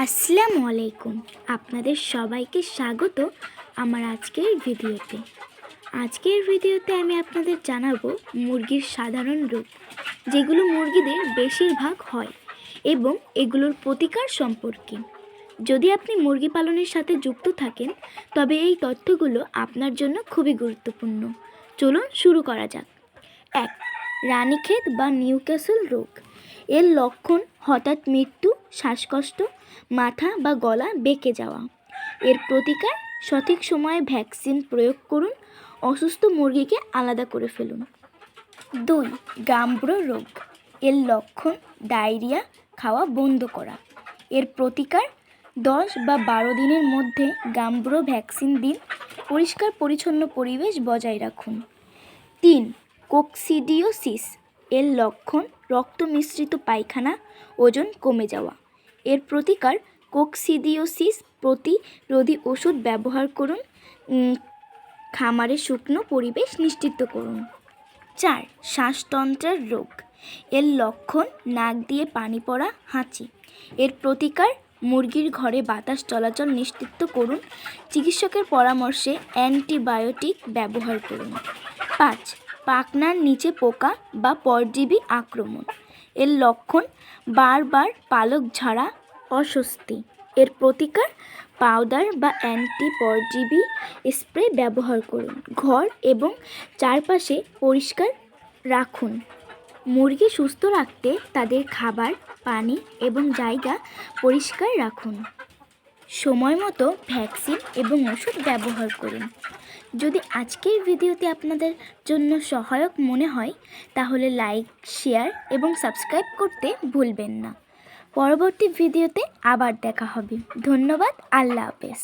আসসালামু আলাইকুম। আপনাদের সবাইকে স্বাগত আমার আজকের ভিডিওতে। আজকের ভিডিওতে আমি আপনাদের জানাবো মুরগির সাধারণ রোগ, যেগুলো মুরগিদের বেশিরভাগ হয় এবং এগুলোর প্রতিকার সম্পর্কে। যদি আপনি মুরগি পালনের সাথে যুক্ত থাকেন তবে এই তথ্যগুলো আপনার জন্য খুবই গুরুত্বপূর্ণ। চলুন শুরু করা যাক। 1. রানীক্ষেত বা নিউক্যাসল রোগ। এর লক্ষণ হঠাৎ মৃত্যু, শ্বাসকষ্ট, মাথা বা গলা বেঁকে যাওয়া। এর প্রতিকার সঠিক সময়ে ভ্যাকসিন প্রয়োগ করুন, অসুস্থ মুরগিকে আলাদা করে ফেলুন। 2. গাম্বুরো রোগ। এর লক্ষণ ডায়রিয়া, খাওয়া বন্ধ করা। এর প্রতিকার 10 বা 12 দিনের মধ্যে গাম্বুরো ভ্যাকসিন দিন, পরিষ্কার পরিচ্ছন্ন পরিবেশ বজায় রাখুন। 3. কোকসিডিওসিস। এর লক্ষণ রক্ত মিশ্রিত পায়খানা, ওজন কমে যাওয়া। এর প্রতিকার কোকসিডিওসিস প্রতিরোধী ওষুধ ব্যবহার করুন, খামারে শুকনো পরিবেশ নিশ্চিত করুন। 4. শ্বাসতন্ত্রের রোগ। এর লক্ষণ নাক দিয়ে পানি পড়া, হাঁচি। এর প্রতিকার মুরগির ঘরে বাতাস চলাচল নিশ্চিত করুন, চিকিৎসকের পরামর্শে অ্যান্টিবায়োটিক ব্যবহার করুন। 5. পাখনার নিচে পোকা বা পরজীবী আক্রমণ। এর লক্ষণ বারবার পালক ঝাড়া, অস্বস্তি। এর প্রতিকার পাউডার বা অ্যান্টি পরজীবী স্প্রে ব্যবহার করুন, ঘর এবং চারপাশে পরিষ্কার রাখুন। মুরগি সুস্থ রাখতে তাদের খাবার, পানি এবং জায়গা পরিষ্কার রাখুন। সময় মতো ভ্যাকসিন এবং ওষুধ ব্যবহার করুন। যদি আজকের ভিডিওটি আপনাদের জন্য সহায়ক মনে হয় তাহলে লাইক, শেয়ার এবং সাবস্ক্রাইব করতে ভুলবেন না। পরবর্তী ভিডিওতে আবার দেখা হবে। ধন্যবাদ। আল্লাহ হাফেজ।